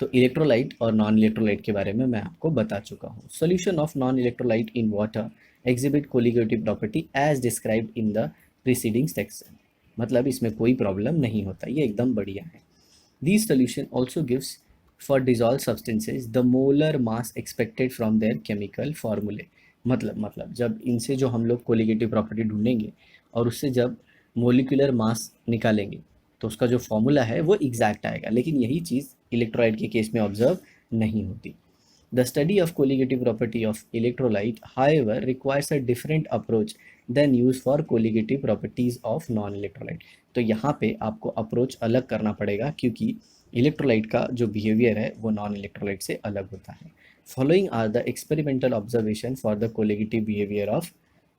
तो इलेक्ट्रोलाइट और नॉन इलेक्ट्रोलाइट के बारे में मैं आपको बता चुका हूँ। Solution of non electrolyte in water exhibit colligative property as described in the preceding section, मतलब इसमें कोई प्रॉब्लम नहीं होता, ये एकदम बढ़िया है। These solution also gives for dissolved substances the molar mass expected from their chemical formulae। मतलब जब इनसे जो हम लोग कोलिगेटिव प्रॉपर्टी ढूंढेंगे और उससे जब मोलिकुलर मास निकालेंगे तो उसका जो फॉर्मूला है वो एग्जैक्ट आएगा, लेकिन यही चीज़ इलेक्ट्रोलाइट के केस में ऑब्जर्व नहीं होती। The study of colligative property of electrolyte, however, requires a different approach than used for colligative properties of non-electrolyte। तो यहाँ पे आपको अप्रोच अलग करना पड़ेगा, क्योंकि इलेक्ट्रोलाइट का जो बिहेवियर है वो नॉन इलेक्ट्रोलाइट से अलग होता है। Following are the experimental observation for the colligative behaviour of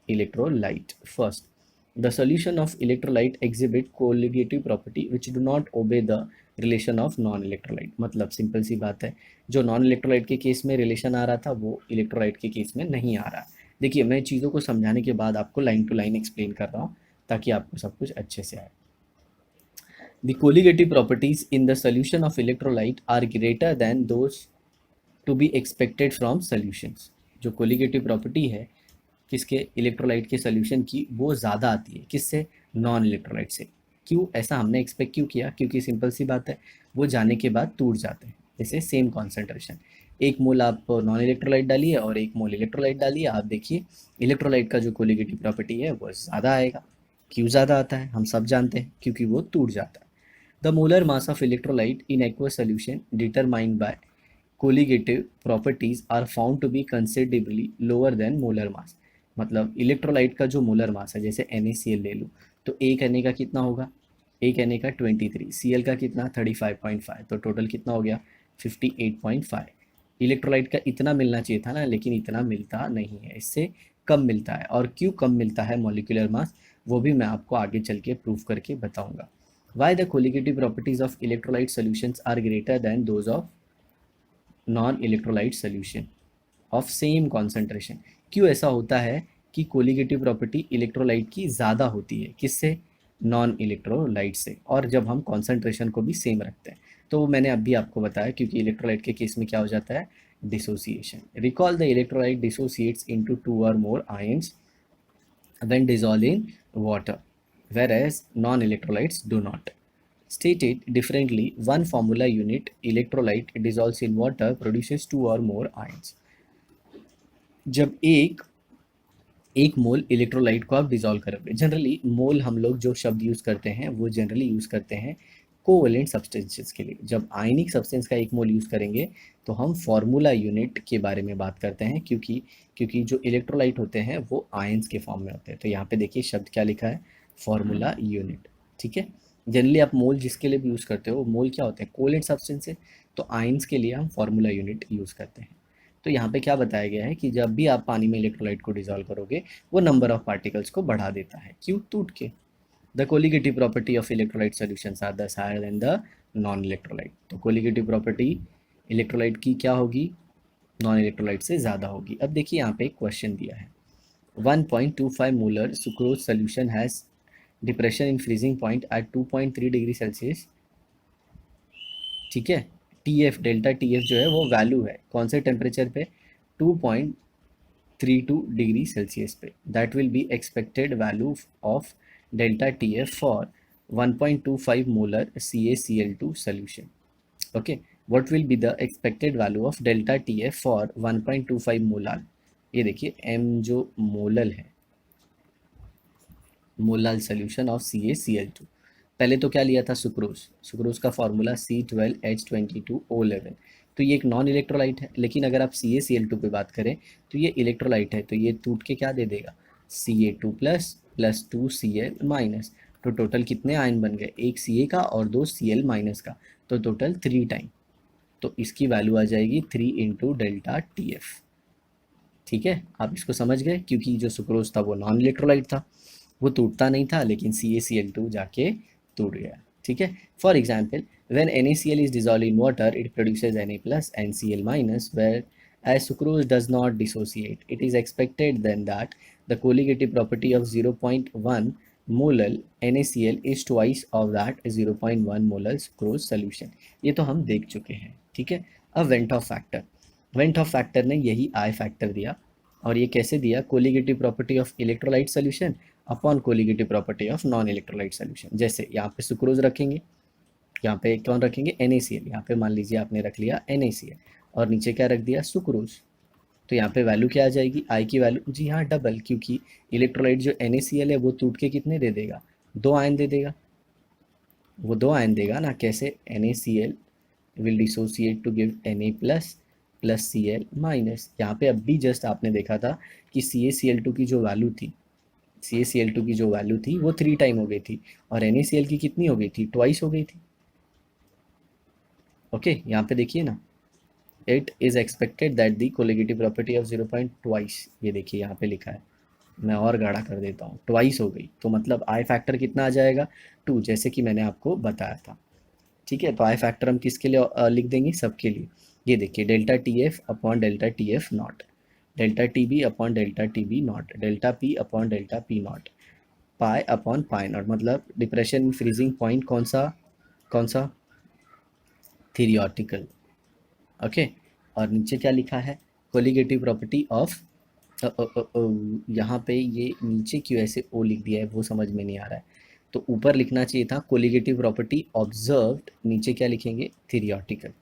electrolyte। First, the solution of electrolyte exhibit colligative property which do not obey the relation of non-electrolyte। मतलब simple सी बात है, जो नॉन इलेक्ट्रोलाइट के केस में relation आ रहा था वो इलेक्ट्रोलाइट के केस में नहीं आ रहा। देखिए, मैं चीज़ों को समझाने के बाद आपको लाइन टू लाइन एक्सप्लेन कर रहा हूँ ताकि आपको सब कुछ अच्छे से आए। The colligative properties in the solution of electrolyte are greater than those to be expected from solutions। जो कोलिगेटिव प्रॉपर्टी है किसके, इलेक्ट्रोलाइट के सोल्यूशन की, वो ज़्यादा आती है किससे, नॉन इलेक्ट्रोलाइट से। क्यों ऐसा हमने एक्सपेक्ट क्यों किया, क्योंकि सिंपल सी बात है, वो जाने के बाद टूट जाते हैं। जैसे सेम कॉन्सेंट्रेशन, एक मोल आप नॉन इलेक्ट्रोलाइट डालिए और एक मोल इलेक्ट्रोलाइट डालिए, आप देखिए इलेक्ट्रोलाइट का जो कोलिगेटिव प्रॉपर्टी है वो ज़्यादा आएगा। क्यों ज़्यादा आता है, हम सब जानते हैं, क्योंकि वो टूट जाता है। The molar mass of electrolyte in aqueous solution determined by colligative properties are found to be considerably lower than molar mass। मतलब इलेक्ट्रोलाइट का जो मोलर मास है, जैसे NaCl ले लो, तो ए कहने का कितना होगा, ए कहने का 23, Cl का कितना 35.5, तो टोटल कितना हो गया 58.5। इलेक्ट्रोलाइट का इतना मिलना चाहिए था ना, लेकिन इतना मिलता नहीं है, इससे कम मिलता है। और क्यों कम मिलता है मॉलिक्यूलर मास, वो भी मैं आपको आगे चल के प्रूव करके बताऊंगा। Why the colligative properties of electrolyte solutions are greater than those of non electrolyte solution of same concentration. क्यों ऐसा होता है कि कोलिगेटिव प्रॉपर्टी इलेक्ट्रोलाइट की ज़्यादा होती है, किससे, नॉन इलेक्ट्रोलाइट से, और जब हम कॉन्सेंट्रेशन को भी सेम रखते हैं। तो मैंने अभी आपको बताया, क्योंकि इलेक्ट्रोलाइट के केस में क्या हो जाता है, dissociation. Recall the electrolyte dissociates into 2 or more ions when dissolved in water, whereas non-electrolytes do not. Stated differently, one formula unit electrolyte dissolves in water produces 2 or more ions. जब एक मोल electrolyte को आप dissolve करोगे, generally मोल हम लोग जो शब्द use करते हैं वो जनरली यूज़ करते हैं कोवेलेंट सब्सटेंसेस के लिए। जब आयनिक सब्सटेंस का एक मोल यूज़ करेंगे तो हम फार्मूला यूनिट के बारे में बात करते हैं, क्योंकि जो इलेक्ट्रोलाइट होते हैं वो आयंस के फॉर्म में होते हैं। तो यहाँ पे देखिए शब्द क्या लिखा है, फार्मूला यूनिट। ठीक है, जनरली आप मोल जिसके लिए भी यूज़ करते हो, मोल क्या होते हैं, कोवेलेंट सब्सटेंस है, तो आयंस के लिए हम फार्मूला यूनिट यूज़ करते हैं। तो यहाँ पे क्या बताया गया है कि जब भी आप पानी में इलेक्ट्रोलाइट को डिजोल्व करोगे, वो नंबर ऑफ पार्टिकल्स को बढ़ा देता है, क्यों, टूट के। The colligative property of electrolyte solutions are thus higher than the non electrolyte. तो कोलिगेटिव प्रॉपर्टी इलेक्ट्रोलाइट की क्या होगी, नॉन इलेक्ट्रोलाइट से ज़्यादा होगी। अब देखिए यहाँ पे एक क्वेश्चन दिया है, 1.25 molar sucrose solution has depression in freezing point at 2.3 degree Celsius. ठीक है, T F, delta T F जो है वो वैल्यू है कौन से टेम्परेचर पे, 2.32 डिग्री सेल्सियस पे। That will be expected value of delta T F for 1.25 molar CaCl2 solution. Okay, what will be the expected value of delta TF for 1.25 molal. ये देखिए m जो मोलल है, molal solution of CaCl2। पहले तो क्या लिया था, sucrose, sucrose का फॉर्मूला C12H22O11। तो ये एक नॉन इलेक्ट्रोलाइट है, लेकिन अगर आप CaCl2 पे बात करें तो ये इलेक्ट्रोलाइट है, तो ये टूट के क्या दे देगा, Ca2 plus plus 2Cl minus. तो टोटल कितने आयन बन गए, एक Ca का और 2 Cl माइनस का, तो टोटल 3 टाइम। तो इसकी वैल्यू आ जाएगी 3 इंटू डेल्टा टी एफ। ठीक है, आप इसको समझ गए, क्योंकि जो सुक्रोज था वो नॉन इलेक्ट्रोलाइट था, वो टूटता नहीं था, लेकिन CaCl2 जाके टूट गया। ठीक है, for example when NaCl is dissolved in water it produces Na plus and Cl minus, where as sucrose does not dissociate, it is expected then that the colligative property of 0.1 molal NaCl is twice of that 0.1 molal sucrose solution। ये तो हम देख चुके हैं। ठीक है, अब went of factor, went of factor ने यही आई फैक्टर दिया, और ये कैसे दिया, colligative property of electrolyte solution upon colligative property of non electrolyte solution. जैसे यहाँ पे सुक्रोज रखेंगे, यहाँ पे कौन रखेंगे, NaCl, यहाँ पे मान लीजिए आपने रख लिया NaCl, और नीचे क्या रख दिया, सुक्रोज। तो यहाँ पे वैल्यू क्या आ जाएगी, आई की वैल्यू, जी हाँ डबल, क्योंकि इलेक्ट्रोलाइट जो NaCl है वो टूट के कितने दे देगा, 2 आयन दे देगा, वो 2 आयन देगा ना। कैसे, NaCl will dissociate to give Na plus plus Cl minus. यहाँ पे अब भी जस्ट आपने देखा था कि CaCl2 की जो वैल्यू थी, CaCl2 की जो वैल्यू थी वो 3 टाइम हो गई थी, और NaCl की कितनी हो गई थी, ट्वाइस हो गई थी। ओके, यहाँ पे देखिए ना, it is expected that the colligative property of 0.2, ये देखिए यहाँ पे लिखा है, मैं और गाढ़ा कर देता हूँ, ट्वाइस हो गई, तो मतलब आई फैक्टर कितना आ जाएगा, 2, जैसे कि मैंने आपको बताया था। ठीक है, तो आई फैक्टर हम किसके लिए लिख देंगे, सबके लिए। ये देखिए delta T F upon delta T F naught, delta T B upon delta T B naught, delta P upon delta P naught, pi upon pi naught, मतलब डिप्रेशन इन फ्रीजिंग पॉइंट कौन सा, थीरियोटिकल। ओके, और नीचे क्या लिखा है, colligative property of, यहाँ पे ये नीचे क्यों ऐसे ओ लिख दिया है वो समझ में नहीं आ रहा है, तो ऊपर लिखना चाहिए था कोलिगेटिव प्रॉपर्टी ऑब्जर्व्ड, नीचे क्या लिखेंगे, थीरियोटिकल।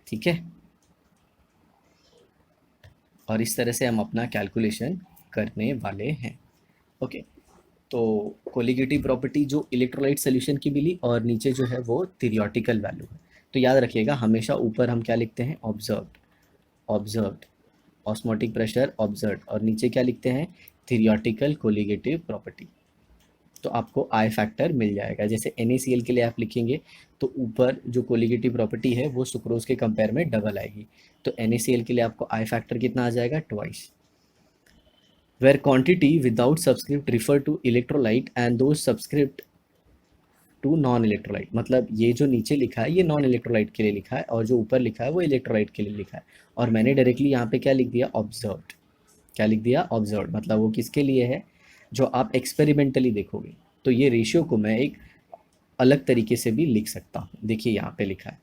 ठीक है, और इस तरह से हम अपना कैलकुलेशन करने वाले हैं। ओके, तो कोलिगेटिव प्रॉपर्टी जो इलेक्ट्रोलाइट सोल्यूशन की मिली, और नीचे जो है वो थीरियोटिकल वैल्यू है। तो याद रखिएगा हमेशा ऊपर हम क्या लिखते हैं, observed, observed osmotic pressure observed, और नीचे क्या लिखते हैं, थीरियोटिकल कोलिगेटिव प्रॉपर्टी। तो आपको आई फैक्टर मिल जाएगा। जैसे NaCl के लिए आप लिखेंगे तो ऊपर जो कोलिगेटिव प्रॉपर्टी है वो सुक्रोज के कंपेयर में डबल आएगी, तो NaCl के लिए आपको आई फैक्टर कितना आ जाएगा, twice. Where quantity without subscript refer to electrolyte and those subscript to non electrolyte, मतलब ये जो नीचे लिखा है ये नॉन इलेक्ट्रोलाइट के लिए लिखा है और जो ऊपर लिखा है वो इलेक्ट्रोलाइट के लिए लिखा है, और मैंने डायरेक्टली यहाँ पे क्या लिख दिया, ऑब्जर्व्ड। क्या लिख दिया, ऑब्जर्व्ड, मतलब वो किसके लिए है, जो आप एक्सपेरिमेंटली देखोगे। तो ये रेशियो को मैं एक अलग तरीके से भी लिख सकता हूँ। देखिए यहाँ पे लिखा है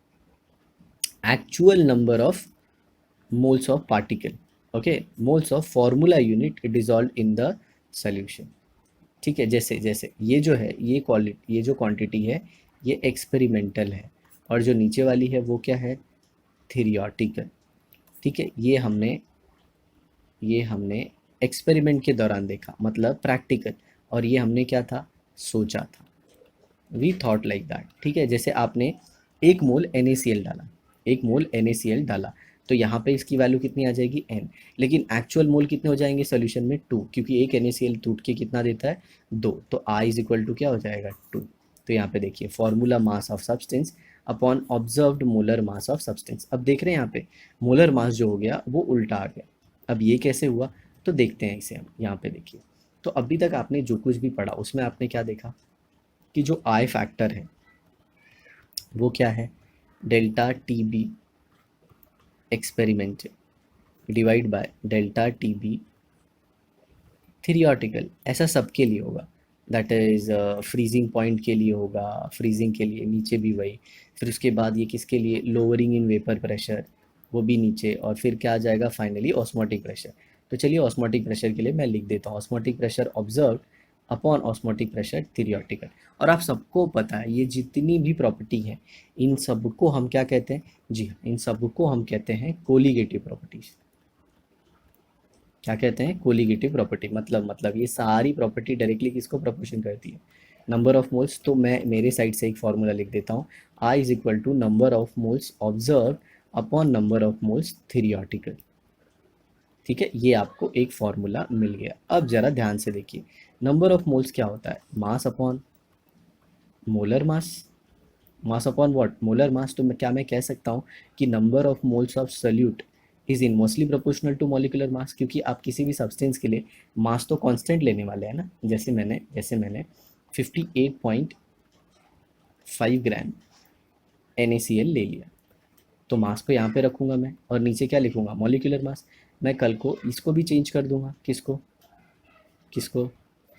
actual number of moles of particle, okay, moles of formula unit dissolve in the solution. ठीक है, जैसे जैसे ये जो है ये क्वालिटी, ये जो क्वांटिटी है ये एक्सपेरिमेंटल है, और जो नीचे वाली है वो क्या है, थ्योरेटिकल। ठीक है, ये हमने एक्सपेरिमेंट के दौरान देखा, मतलब प्रैक्टिकल, और ये हमने क्या था, सोचा था, वी थॉट लाइक दैट। ठीक है, जैसे आपने 1 मोल NaCl डाला, 1 मोल NaCl डाला, तो यहाँ पे इसकी वैल्यू कितनी आ जाएगी, n, लेकिन एक्चुअल मोल कितने हो जाएंगे सोल्यूशन में, 2, क्योंकि एक NaCl टूट के कितना देता है, 2, तो I इज इक्वल टू क्या हो जाएगा, 2। तो यहाँ पे देखिए formula mass of substance upon observed molar mass of substance. अब देख रहे हैं यहाँ पे मोलर मास जो हो गया वो उल्टा आ गया। अब ये कैसे हुआ, तो देखते हैं इसे हम। यहाँ पे देखिए, तो अभी तक आपने जो कुछ भी पढ़ा उसमें आपने क्या देखा कि जो आई फैक्टर है वो क्या है, delta TB experiment divide by delta TB theoretical. ऐसा सबके लिए होगा, दैट इज़ फ्रीजिंग पॉइंट के लिए होगा, फ्रीजिंग के लिए नीचे भी वही, फिर उसके बाद ये किसके लिए, लोअरिंग इन वेपर प्रेशर, वो भी नीचे, और फिर क्या आ जाएगा फाइनली ऑस्मोटिक प्रेशर। तो चलिए ऑस्मोटिक प्रेशर के लिए मैं लिख देता हूँ, osmotic pressure observe upon osmotic pressure theoretical. और आप सबको पता है ये जितनी भी प्रॉपर्टी है इन सबको हम क्या कहते हैं, जी हाँ, इन सबको हम कहते हैं कोलिगेटिव प्रॉपर्टीज। क्या कहते हैं, कोलिगेटिव प्रॉपर्टी, मतलब ये सारी प्रॉपर्टी डायरेक्टली किसको प्रोपोर्शन करती है, नंबर ऑफ मोल्स। तो मैं मेरे साइड से एक फॉर्मूला लिख देता हूँ, I is equal to number of moles observe upon number of moles theoretical. ठीक है, ये आपको एक फॉर्मूला मिल गया। अब जरा ध्यान से देखिए, नंबर ऑफ मोल्स क्या होता है, mass upon molar mass, mass upon what, molar mass. तो क्या मैं कह सकता हूँ कि number of moles of solute is inversely proportional to molecular mass, क्योंकि आप किसी भी सब्सटेंस के लिए मास तो कांस्टेंट लेने वाले हैं ना। जैसे मैंने 58.5 ग्राम NaCl ले लिया, तो मास को यहाँ पे रखूँगा मैं, और नीचे क्या लिखूँगा, मॉलिक्यूलर मास। मैं कल को इसको भी चेंज कर दूँगा, किसको किसको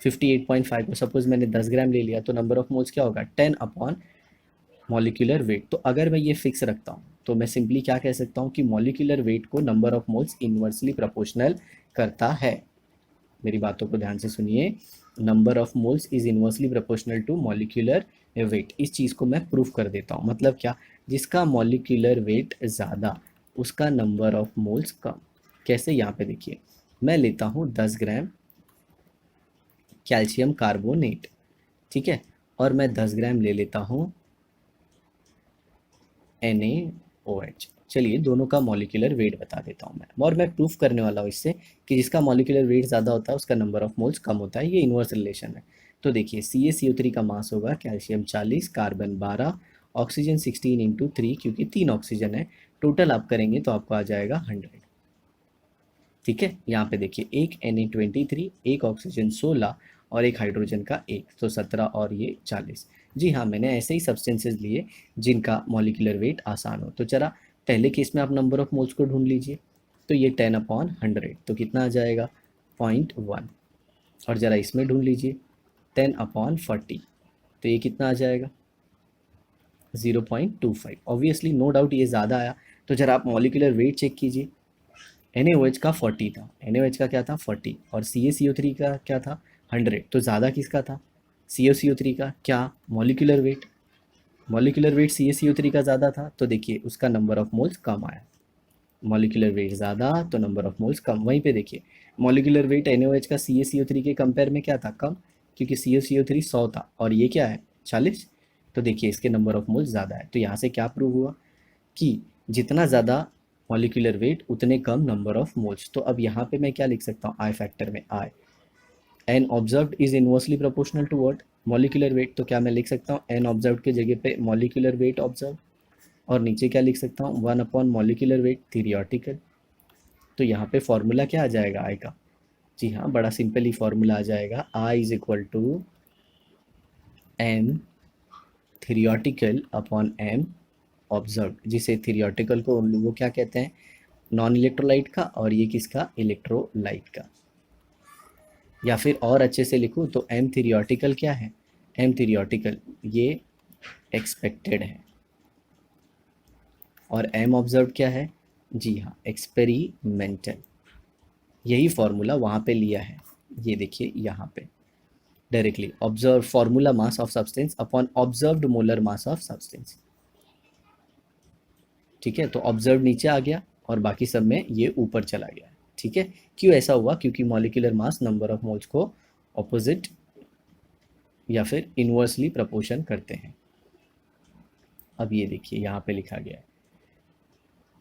58.5 को सपोज मैंने 10 ग्राम ले लिया, तो नंबर ऑफ मोल्स क्या होगा, 10 अपॉन मॉलिक्यूलर वेट। तो अगर मैं ये फिक्स रखता हूँ तो मैं सिंपली क्या कह सकता हूँ कि मॉलिक्यूलर वेट को number of moles inversely proportional करता है। मेरी बातों को ध्यान से सुनिए, number of moles is inversely proportional to molecular weight. इस चीज़ को मैं प्रूफ कर देता हूँ, मतलब क्या, जिसका मॉलिक्यूलर वेट ज़्यादा उसका नंबर ऑफ मोल्स कम। कैसे, यहाँ पे देखिए, मैं लेता हूँ 10 ग्राम कैल्शियम कार्बोनेट, ठीक है, और मैं 10 ग्राम ले लेता हूँ NaOH। चलिए दोनों का मॉलिक्यूलर वेट बता देता हूँ मैं, और मैं प्रूफ करने वाला हूँ इससे कि जिसका मॉलिक्यूलर वेट ज़्यादा होता है उसका नंबर ऑफ मोल्स कम होता है। ये इन्वर्स रिलेशन है। तो देखिए CaCO3 का मास होगा कैल्शियम 40, कार्बन 12, ऑक्सीजन 16 इंटू 3, क्योंकि 3 ऑक्सीजन है, टोटल आप करेंगे तो आपको आ जाएगा 100। ठीक है, यहाँ पे देखिए एक Na23, एक ऑक्सीजन 16 और एक हाइड्रोजन का 1, तो 17 और ये 40। जी हाँ, मैंने ऐसे ही सब्सटेंसेस लिए जिनका मॉलिक्यूलर वेट आसान हो। तो चला पहले केस में आप नंबर ऑफ मोल्स को ढूंढ लीजिए, तो ये 10/100, तो कितना आ जाएगा 0.1। और ज़रा इसमें ढूंढ लीजिए 10/40, तो ये कितना आ जाएगा 0.25। ऑब्वियसली नो डाउट ये ज़्यादा आया। तो ज़रा आप मॉलिक्यूलर वेट चेक कीजिए, NaOH का 40 था, NaOH का क्या था 40, और CaCO3 का क्या था 100, तो ज़्यादा किसका था CaCO3 का। क्या, molecular weight, molecular weight CaCO3 का ज़्यादा था, तो देखिए उसका नंबर ऑफ मोल्स कम आया। मॉलिक्यूलर वेट ज़्यादा तो नंबर ऑफ मोल्स कम। वहीं पे देखिए मॉलिक्यूलर वेट NaOH का CaCO3 के कंपेयर में क्या था, कम, क्योंकि CaCO3 100 था और ये क्या है 40, तो देखिए इसके नंबर ऑफ मोल्स ज़्यादा है। तो यहाँ से क्या प्रूव हुआ कि जितना ज़्यादा मॉलिक्यूलर वेट उतने कम नंबर ऑफ मोल्स। तो अब यहाँ पे मैं क्या लिख सकता हूँ, आई फैक्टर में I, n observed is inversely proportional to what, molecular weight तो क्या मैं लिख सकता हूँ एन ऑब्जर्व के जगह पे मॉलिक्यूलर वेट ऑब्जर्व, और नीचे क्या लिख सकता हूँ 1 अपॉन मॉलिक्यूलर वेट थीरियोटिकल। तो यहाँ पे फॉर्मूला क्या आ जाएगा आई का? जी हाँ, बड़ा सिंपल ही फॉर्मूला आ जाएगा, I is equal to M theoretical upon M observe, जिसे थीरियोटिकल को उन लोगों क्या कहते हैं, नॉन इलेक्ट्रोलाइट का, और ये किसका, इलेक्ट्रोलाइट का। या फिर और अच्छे से लिखूँ तो एम थीरियोटिकल क्या है, एम थीरियोटिकल ये एक्सपेक्टेड है, और एम ऑब्जर्व क्या है, जी हाँ एक्सपेरिमेंटल। यही फॉर्मूला वहाँ पे लिया है, ये देखिए यहाँ पे directly observe formula mass of substance upon observed molar mass of substance. ठीक है, तो ऑब्जर्व नीचे आ गया और बाकी सब में ये ऊपर चला गया। ठीक है, क्यों ऐसा हुआ, क्योंकि molecular mass number of moles को ऑपोजिट या फिर इनवर्सली प्रपोर्शन करते हैं। अब ये देखिए यहाँ पे लिखा गया है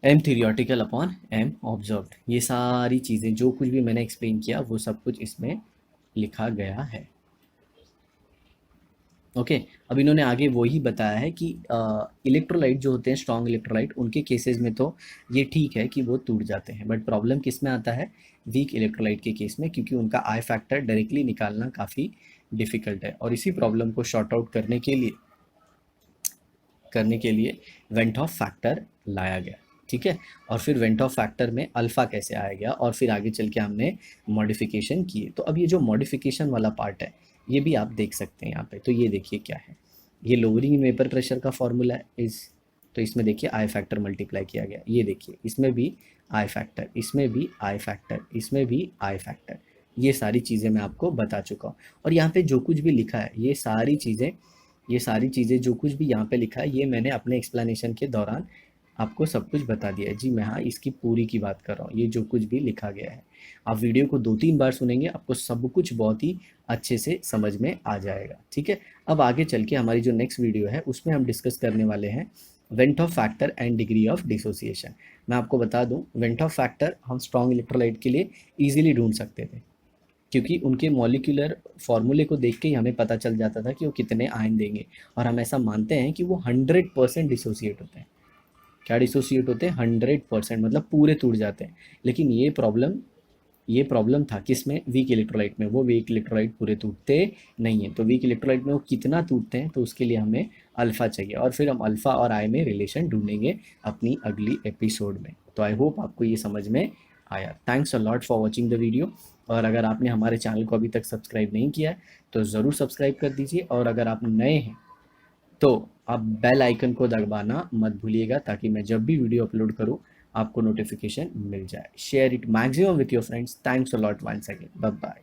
M theoretical upon M observed, ये सारी चीज़ें जो कुछ भी मैंने एक्सप्लेन किया वो सब कुछ इसमें लिखा गया है। ओके, अब इन्होंने आगे वही बताया है कि इलेक्ट्रोलाइट जो होते हैं स्ट्रॉन्ग इलेक्ट्रोलाइट, उनके केसेस में तो ये ठीक है कि वो टूट जाते हैं, बट प्रॉब्लम किस में आता है, वीक इलेक्ट्रोलाइट के केस में, क्योंकि उनका आई फैक्टर डायरेक्टली निकालना काफ़ी डिफ़िकल्ट है। और इसी प्रॉब्लम को शॉर्ट आउट करने के लिए वेंट ऑफ फैक्टर लाया गया। ठीक है, और फिर वेंट ऑफ फैक्टर में अल्फ़ा कैसे आया गया, और फिर आगे चल के हमने मॉडिफिकेशन किए। तो अब ये जो मॉडिफिकेशन वाला पार्ट है ये भी आप देख सकते हैं यहाँ पे। तो ये देखिए क्या है, ये लोअरिंग इन वेपर प्रेशर का फॉर्मूला है इस, तो इसमें देखिए आई फैक्टर मल्टीप्लाई किया गया, ये देखिए इसमें भी आई फैक्टर, इसमें भी आई फैक्टर, इसमें भी आई फैक्टर, ये सारी चीज़ें मैं आपको बता चुका हूँ। और यहाँ पे जो कुछ भी लिखा है ये सारी चीज़ें जो कुछ भी यहाँ पे लिखा है ये मैंने अपने एक्सप्लेनेशन के दौरान आपको सब कुछ बता दिया है। जी मैं हाँ इसकी पूरी की बात कर रहा हूँ, ये जो कुछ भी लिखा गया है आप वीडियो को 2-3 बार सुनेंगे, आपको सब कुछ बहुत ही अच्छे से समझ में आ जाएगा। ठीक है, अब आगे चल के हमारी जो नेक्स्ट वीडियो है उसमें हम डिस्कस करने वाले हैं went of factor and degree of dissociation. मैं आपको बता दूं वेंट ऑफ फैक्टर हम स्ट्रॉन्ग इलेक्ट्रोलाइट के लिए ईजिली ढूंढ सकते थे, क्योंकि उनके मॉलिक्यूलर फॉर्मूले को देख के ही हमें पता चल जाता था कि वो कितने आयन देंगे, और हम ऐसा मानते हैं कि वो 100% डिसोसिएट होते हैं। क्या डिसोसिएट होते हैं, 100%, मतलब पूरे टूट जाते हैं। लेकिन ये प्रॉब्लम था किसमें, वीक इलेक्ट्रोलाइट में, वो वीक इलेक्ट्रोलाइट पूरे टूटते नहीं है। तो वीक इलेक्ट्रोलाइट में वो कितना टूटते हैं, तो उसके लिए हमें अल्फ़ा चाहिए, और फिर हम अल्फ़ा और आई में रिलेशन ढूंढेंगे अपनी अगली एपिसोड में। तो आई होप आपको ये समझ में आया। Thanks a lot for watching the video, और अगर आपने हमारे चैनल को अभी तक सब्सक्राइब नहीं किया है तो ज़रूर सब्सक्राइब कर दीजिए, और अगर आप नए हैं तो आप बेल आइकन को दबाना मत भूलिएगा, ताकि मैं जब भी वीडियो अपलोड करूं आपको नोटिफिकेशन मिल जाए। Share it maximum with your friends. Thanks a lot once again, bye bye.